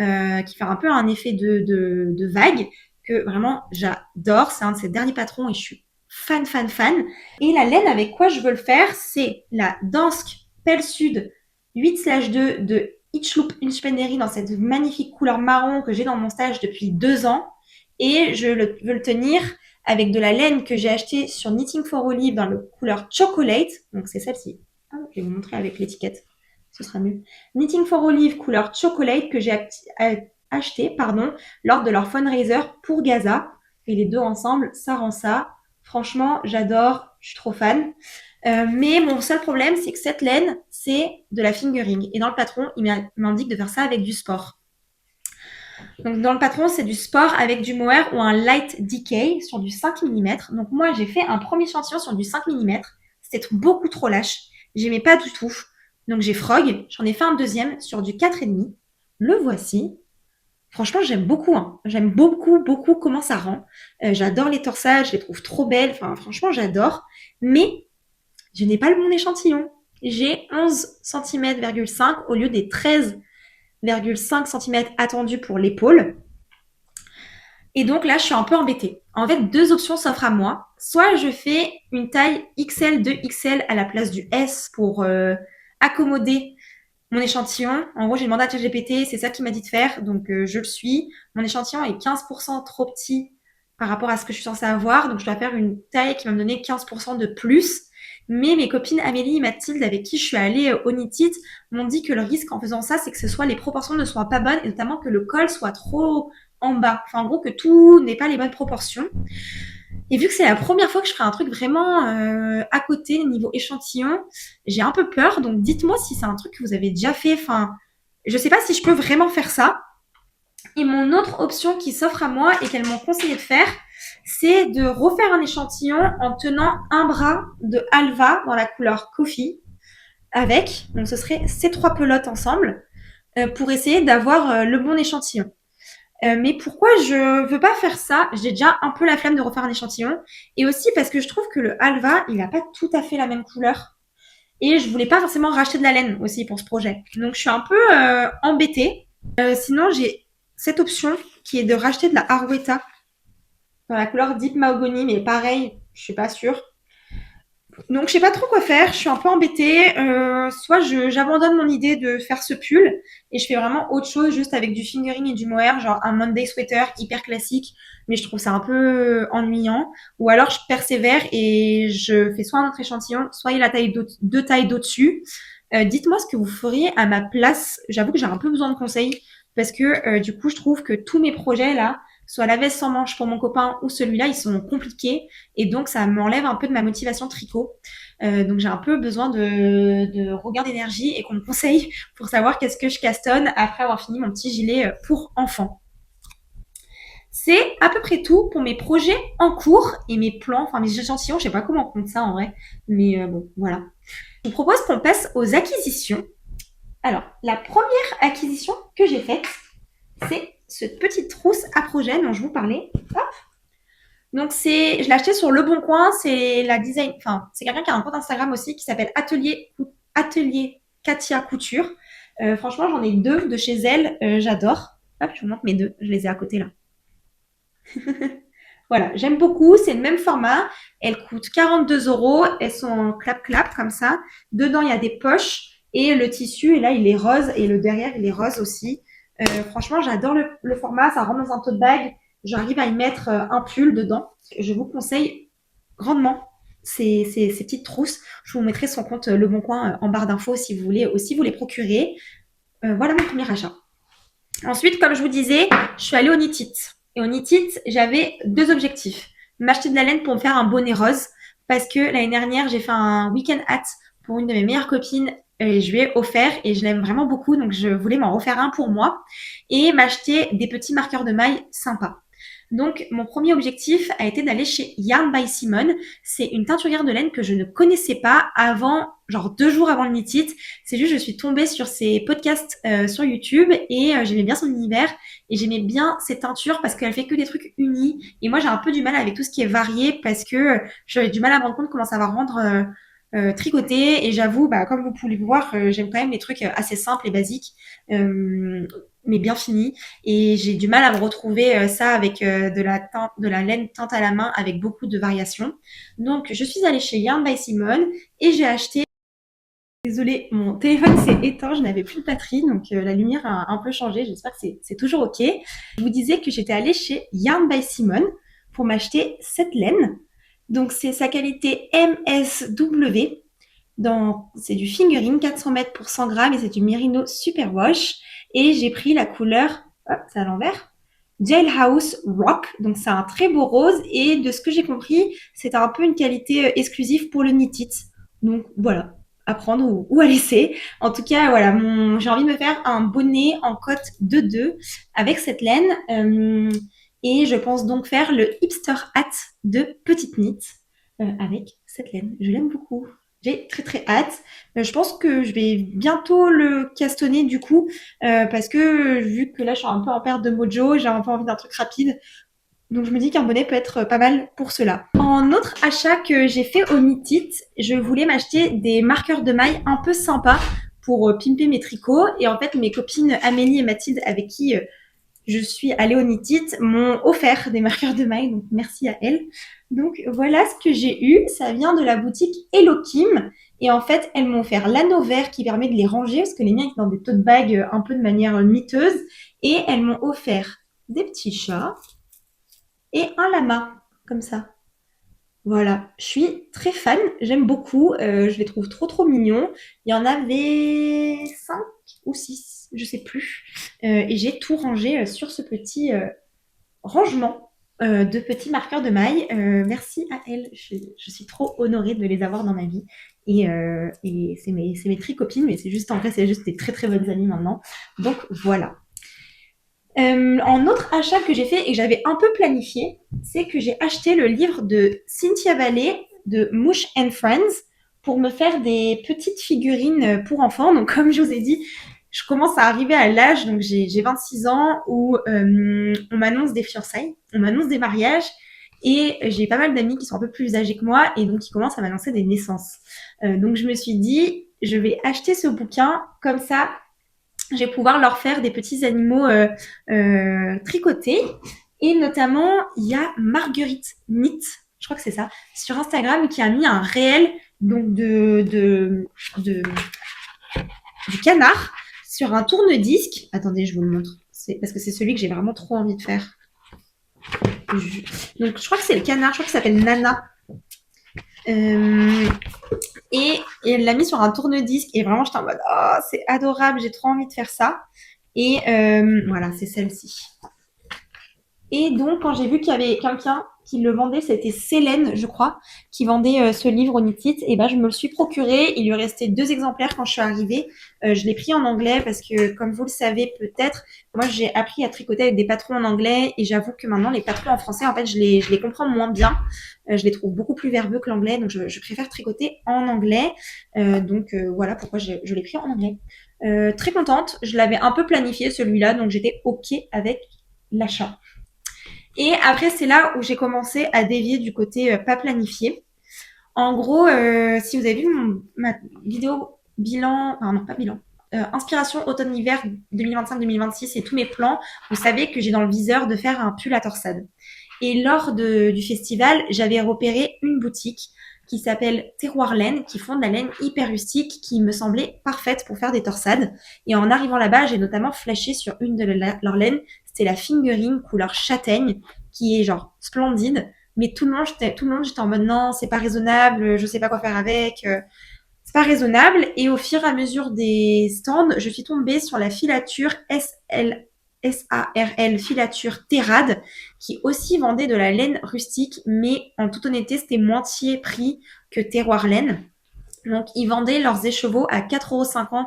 qui fait un peu un effet de vague que vraiment j'adore. C'est un de ses derniers patrons et je suis fan. Et la laine avec quoi je veux le faire, c'est la Dansk Pelle Sud 8/2 de Hitchloop Inspenderi dans cette magnifique couleur marron que j'ai dans mon stage depuis 2 ans. Et je veux le tenir avec de la laine que j'ai achetée sur Knitting for Olive dans le couleur Chocolate. Donc c'est celle-ci. Ah, je vais vous montrer avec l'étiquette. Ce sera mieux. Knitting for Olive couleur Chocolate que j'ai acheté lors de leur fundraiser pour Gaza. Et les deux ensemble, ça rend ça. Franchement, j'adore. Je suis trop fan. Mais mon seul problème, c'est que cette laine, c'est de la fingering. Et dans le patron, il m'indique de faire ça avec du sport. Donc, dans le patron, c'est du sport avec du mohair ou un light decay sur du 5 millimètres. Donc, moi, j'ai fait un premier échantillon sur du 5 millimètres. C'était beaucoup trop lâche. J'aimais pas du tout. Donc, j'ai frog. J'en ai fait un deuxième sur du 4,5. Le voici. Franchement, j'aime beaucoup. J'aime beaucoup comment ça rend. J'adore les torsades. Je les trouve trop belles. Enfin, franchement, j'adore. Mais je n'ai pas le bon échantillon. J'ai 11 cm,5 au lieu des 13,5 cm attendus pour l'épaule. Et donc là, je suis un peu embêtée. En fait, 2 options s'offrent à moi. Soit je fais une taille XL de XL à la place du S pour accommoder mon échantillon. En gros, j'ai demandé à ChatGPT, c'est ça qu'il m'a dit de faire, donc je le suis. Mon échantillon est 15% trop petit par rapport à ce que je suis censée avoir, donc je dois faire une taille qui va me donner 15% de plus. Mais mes copines Amélie et Mathilde, avec qui je suis allée au Knit It, m'ont dit que le risque en faisant ça, c'est que les proportions ne soient pas bonnes, et notamment que le col soit trop en bas. Enfin, en gros, que tout n'ait pas les bonnes proportions. Et vu que c'est la première fois que je ferai un truc vraiment à côté, niveau échantillon, j'ai un peu peur. Donc dites-moi si c'est un truc que vous avez déjà fait. Enfin, je sais pas si je peux vraiment faire ça. Et mon autre option qui s'offre à moi et qu'elles m'ont conseillé de faire, c'est de refaire un échantillon en tenant un bras de Alva dans la couleur Coffee avec. Donc ce serait ces 3 pelotes ensemble pour essayer d'avoir le bon échantillon. Mais pourquoi je veux pas faire ça? J'ai déjà un peu la flemme de refaire un échantillon. Et aussi parce que je trouve que le Alva, il a pas tout à fait la même couleur. Et je voulais pas forcément racheter de la laine aussi pour ce projet. Donc je suis un peu embêtée. Sinon, j'ai cette option qui est de racheter de la Arwetta dans la couleur Deep Mahogany, mais pareil, je suis pas sûre. Donc je sais pas trop quoi faire, je suis un peu embêtée. Soit j'abandonne mon idée de faire ce pull et je fais vraiment autre chose juste avec du fingering et du mohair, genre un Monday sweater hyper classique, mais je trouve ça un peu ennuyant. Ou alors je persévère et je fais soit un autre échantillon, soit il y a deux tailles d'au-dessus. Dites-moi ce que vous feriez à ma place. J'avoue que j'ai un peu besoin de conseils parce que du coup je trouve que tous mes projets là, soit la veste sans manches pour mon copain ou celui-là, ils sont compliqués et donc ça m'enlève un peu de ma motivation tricot. Donc j'ai un peu besoin de regard d'énergie et qu'on me conseille pour savoir qu'est-ce que je castonne après avoir fini mon petit gilet pour enfants. C'est à peu près tout pour mes projets en cours et mes plans, enfin mes échantillons, je sais pas comment on compte ça en vrai, mais bon, voilà. Je vous propose qu'on passe aux acquisitions. Alors, la première acquisition que j'ai faite, c'est cette petite trousse à projet dont je vous parlais. Hop. Donc je l'ai acheté sur Le Bon Coin, c'est c'est quelqu'un qui a un compte Instagram aussi qui s'appelle Atelier Katia Couture. Franchement, j'en ai 2 de chez elle, j'adore. Hop, je vous montre mes 2, je les ai à côté là. Voilà, j'aime beaucoup, c'est le même format. Elles coûtent 42 €, elles sont en clap-clap comme ça. Dedans, il y a des poches et le tissu, et là, il est rose et le derrière, il est rose aussi. Franchement, j'adore le format, ça rentre dans un tote bag. J'arrive à y mettre un pull dedans. Je vous conseille grandement ces petites trousses. Je vous mettrai son compte Le Bon Coin en barre d'infos si vous voulez aussi vous les procurer. Voilà mon premier achat. Ensuite, comme je vous disais, je suis allée au Knit It. Et au Knit j'avais deux objectifs. M'acheter de la laine pour me faire un bonnet rose parce que l'année dernière, j'ai fait un week-end hat pour une de mes meilleures copines et je lui ai offert et je l'aime vraiment beaucoup donc je voulais m'en refaire un pour moi et m'acheter des petits marqueurs de mailles sympas. Donc, mon premier objectif a été d'aller chez Yarn by Simone. C'est une teinturière de laine que je ne connaissais pas avant, genre 2 jours avant le Knit It. C'est juste, je suis tombée sur ses podcasts sur YouTube et j'aimais bien son univers et j'aimais bien ses teintures parce qu'elle fait que des trucs unis. Et moi, j'ai un peu du mal avec tout ce qui est varié parce que j'avais du mal à me rendre compte comment ça va rendre tricoter. Et j'avoue, bah, comme vous pouvez le voir, j'aime quand même les trucs assez simples et basiques. Mais bien finis. Et j'ai du mal à me retrouver ça avec de la laine teinte à la main avec beaucoup de variations. Donc, je suis allée chez Yarn by Simone et j'ai acheté. Désolée, mon téléphone s'est éteint, je n'avais plus de batterie, donc la lumière a un peu changé. J'espère que c'est toujours ok. Je vous disais que j'étais allée chez Yarn by Simone pour m'acheter cette laine. Donc, c'est sa qualité MSW. C'est du fingering, 400 mètres pour 100 grammes et c'est du Merino Superwash. Et j'ai pris la couleur, hop, c'est à l'envers, Jailhouse Rock. Donc c'est un très beau rose et de ce que j'ai compris, c'est un peu une qualité exclusive pour le Knit It. Donc voilà, à prendre ou à laisser. En tout cas, voilà, j'ai envie de me faire un bonnet en cotte de 2 avec cette laine. Et je pense donc faire le hipster hat de Petite Knit avec cette laine. Je l'aime beaucoup. J'ai très très hâte. Je pense que je vais bientôt le castonner du coup, parce que vu que là je suis un peu en perte de mojo, j'ai un peu envie d'un truc rapide. Donc je me dis qu'un bonnet peut être pas mal pour cela. En autre achat que j'ai fait au Knit It, je voulais m'acheter des marqueurs de mailles un peu sympas pour pimper mes tricots. Et en fait, mes copines Amélie et Mathilde, avec qui je suis allée au Knit It, m'ont offert des marqueurs de mailles, donc merci à elles. Donc voilà ce que j'ai eu, ça vient de la boutique Hello Kim, et en fait elles m'ont offert l'anneau vert qui permet de les ranger, parce que les miens étaient dans des tote bags un peu de manière miteuse, et elles m'ont offert des petits chats et un lama, comme ça. Voilà, je suis très fan, j'aime beaucoup, je les trouve trop trop mignons. Il y en avait 5 ou 6, je sais plus. Et j'ai tout rangé sur ce petit rangement de petits marqueurs de mailles. Merci à elle, je suis trop honorée de les avoir dans ma vie. Et c'est mes tri-copines, mais c'est juste en vrai, c'est juste des très très bonnes amies maintenant. Donc voilà. En autre achat que j'ai fait et que j'avais un peu planifié, c'est que j'ai acheté le livre de Cynthia Vallée de Moosh and Friends pour me faire des petites figurines pour enfants. Donc comme je vous ai dit, je commence à arriver à l'âge, donc j'ai 26 ans, où on m'annonce des fiançailles, on m'annonce des mariages, et j'ai pas mal d'amis qui sont un peu plus âgés que moi, et donc qui commencent à m'annoncer des naissances. Donc je me suis dit, je vais acheter ce bouquin, comme ça je vais pouvoir leur faire des petits animaux tricotés. Et notamment, il y a Marguerite Knit, je crois que c'est ça, sur Instagram, qui a mis un réel donc de du canard sur un tourne-disque. Attendez, je vous le montre. Parce que c'est celui que j'ai vraiment trop envie de faire. Donc, je crois que c'est le canard, je crois qu'il s'appelle Nana. Et elle l'a mis sur un tourne-disque et vraiment j'étais en mode oh c'est adorable, j'ai trop envie de faire ça. Et voilà, c'est celle-ci. Et donc quand j'ai vu qu'il y avait quelqu'un qui le vendait, c'était Célène, je crois, qui vendait ce livre au Knit It, et ben je me le suis procuré. Il lui restait 2 exemplaires quand je suis arrivée. Je l'ai pris en anglais parce que, comme vous le savez peut-être, moi j'ai appris à tricoter avec des patrons en anglais et j'avoue que maintenant les patrons en français, en fait, je les comprends moins bien. Je les trouve beaucoup plus verbeux que l'anglais, donc je préfère tricoter en anglais. Voilà pourquoi je l'ai pris en anglais. Très contente, je l'avais un peu planifié celui-là, donc j'étais ok avec l'achat. Et après, c'est là où j'ai commencé à dévier du côté pas planifié. En gros, si vous avez vu ma vidéo bilan, enfin non, pas bilan, inspiration automne-hiver 2025-2026 et tous mes plans, vous savez que j'ai dans le viseur de faire un pull à torsade. Et lors du festival, j'avais repéré une boutique qui s'appelle Terroir Laine, qui font de la laine hyper rustique, qui me semblait parfaite pour faire des torsades. Et en arrivant là-bas, j'ai notamment flashé sur une de leurs laines. C'était la Fingering couleur châtaigne, qui est genre splendide. Mais tout le monde, j'étais en mode non, c'est pas raisonnable, je sais pas quoi faire avec. C'est pas raisonnable. Et au fur et à mesure des stands, je suis tombée sur la filature SL SARL Filature Terrade, qui aussi vendait de la laine rustique, mais en toute honnêteté, c'était moitié prix que Terroir Laine. Donc, ils vendaient leurs écheveaux à 4,50 €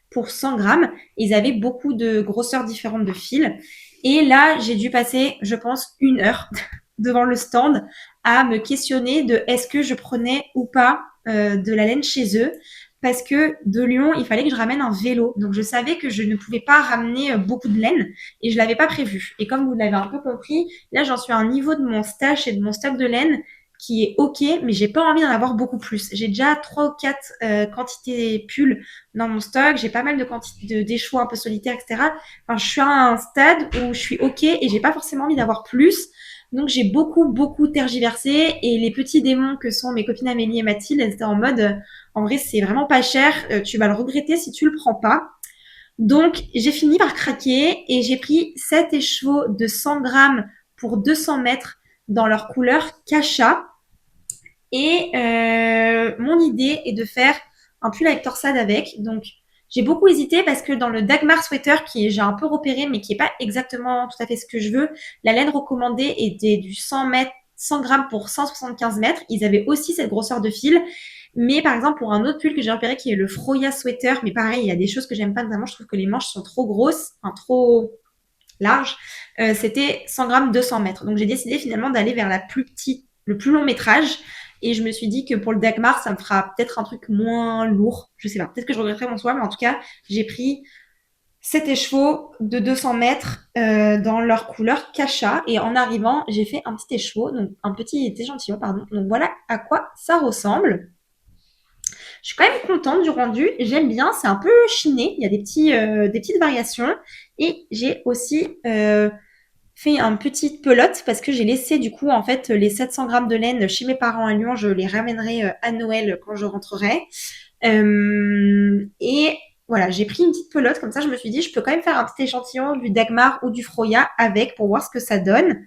pour 100 grammes. Ils avaient beaucoup de grosseurs différentes de fils. Et là, j'ai dû passer, je pense, 1 heure devant le stand à me questionner de est-ce que je prenais ou pas de la laine chez eux. Parce que de Lyon, il fallait que je ramène un vélo. Donc, je savais que je ne pouvais pas ramener beaucoup de laine et je l'avais pas prévu. Et comme vous l'avez un peu compris, là, j'en suis à un niveau de mon stage et de mon stock de laine qui est ok, mais j'ai pas envie d'en avoir beaucoup plus. J'ai déjà 3 ou 4 quantités pulls dans mon stock, j'ai pas mal de quantités d'échos un peu solitaires, etc. Enfin, je suis à un stade où je suis ok et j'ai pas forcément envie d'avoir plus. Donc j'ai beaucoup tergiversé et les petits démons que sont mes copines Amélie et Mathilde, elles étaient en mode en vrai c'est vraiment pas cher, tu vas le regretter si tu le prends pas. Donc j'ai fini par craquer et j'ai pris 7 écheveaux de 100 grammes pour 200 mètres dans leur couleur Kasha. Et mon idée est de faire un pull avec torsade avec. Donc, j'ai beaucoup hésité parce que dans le Dagmar sweater, qui j'ai un peu repéré, mais qui est pas exactement tout à fait ce que je veux, la laine recommandée était du 100 mètres, 100 grammes pour 175 mètres. Ils avaient aussi cette grosseur de fil. Mais par exemple, pour un autre pull que j'ai repéré qui est le Froya sweater, mais pareil, il y a des choses que j'aime pas, notamment je trouve que les manches sont trop grosses, enfin trop larges. C'était 100 grammes, 200 mètres. Donc j'ai décidé finalement d'aller vers la plus petite, le plus long métrage. Et je me suis dit que pour le Dagmar, ça me fera peut-être un truc moins lourd. Je sais pas. Peut-être que je regretterai mon choix, mais en tout cas, j'ai pris 7 écheveaux de 200 mètres dans leur couleur Kasha. Et en arrivant, j'ai fait un petit écheveau, donc un petit échantillon, pardon. Donc voilà à quoi ça ressemble. Je suis quand même contente du rendu. J'aime bien. C'est un peu chiné. Il y a des petites variations. Et j'ai aussi fait une petite pelote parce que j'ai laissé du coup en fait les 700 grammes de laine chez mes parents à Lyon. Je les ramènerai à Noël quand je rentrerai. Et voilà, j'ai pris une petite pelote comme ça. Je me suis dit, je peux quand même faire un petit échantillon du Dagmar ou du Froya avec pour voir ce que ça donne.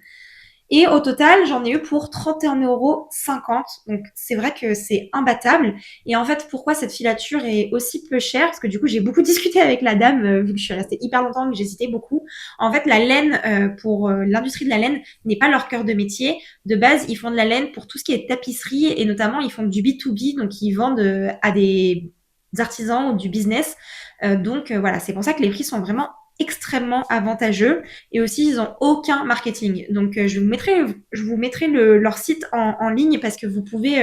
Et au total, j'en ai eu pour 31,50 €. Donc, c'est vrai que c'est imbattable. Et en fait, pourquoi cette filature est aussi peu chère? Parce que du coup, j'ai beaucoup discuté avec la dame, vu que je suis restée hyper longtemps, que j'hésitais beaucoup. En fait, la laine, pour l'industrie de la laine, n'est pas leur cœur de métier. De base, ils font de la laine pour tout ce qui est tapisserie et notamment, ils font du B2B. Donc, ils vendent à des artisans ou du business. Donc, voilà, c'est pour ça que les prix sont vraiment extrêmement avantageux et aussi ils ont aucun marketing. Donc je vous mettrai leur site en ligne parce que vous pouvez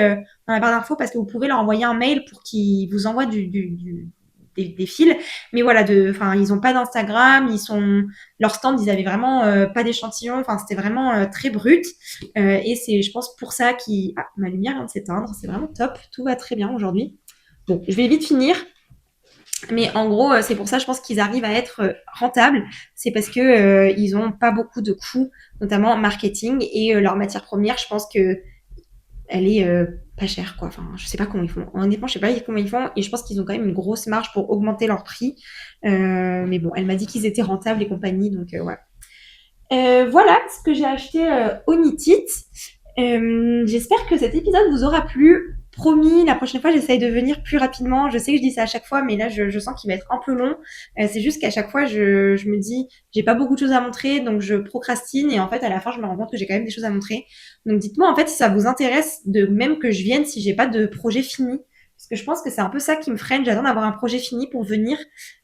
dans la barre d'infos parce que vous pouvez leur envoyer un mail pour qu'ils vous envoient des fils. Mais voilà, enfin ils ont pas d'Instagram, leur stand ils avaient vraiment pas d'échantillon. Enfin c'était vraiment très brut et c'est je pense pour ça ma lumière vient de s'éteindre. C'est vraiment top, tout va très bien aujourd'hui. Bon, je vais vite finir. Mais en gros, c'est pour ça, je pense qu'ils arrivent à être rentables. C'est parce que ils ont pas beaucoup de coûts, notamment en marketing et leur matière première. Je pense que elle est pas chère, quoi. Enfin, je sais pas comment ils font. Honnêtement, je sais pas comment ils font. Et je pense qu'ils ont quand même une grosse marge pour augmenter leur prix. Mais bon, elle m'a dit qu'ils étaient rentables les compagnies, donc voilà. Voilà ce que j'ai acheté au Nitit. J'espère que cet épisode vous aura plu. Promis, la prochaine fois, j'essaye de venir plus rapidement. Je sais que je dis ça à chaque fois, mais là, je sens qu'il va être un peu long. C'est juste qu'à chaque fois, je me dis, j'ai pas beaucoup de choses à montrer, donc je procrastine. Et en fait, à la fin, je me rends compte que j'ai quand même des choses à montrer. Donc, dites-moi, en fait, si ça vous intéresse de même que je vienne si j'ai pas de projet fini. Parce que je pense que c'est un peu ça qui me freine. J'attends d'avoir un projet fini pour venir,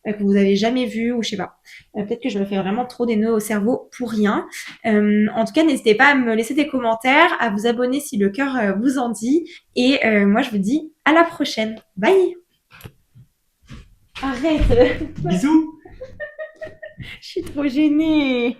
que vous avez jamais vu ou je sais pas. Peut-être que je me fais vraiment trop des nœuds au cerveau pour rien. En tout cas, n'hésitez pas à me laisser des commentaires, à vous abonner si le cœur vous en dit. Et moi, je vous dis à la prochaine. Bye. Arrête. Bisous! Je suis trop gênée.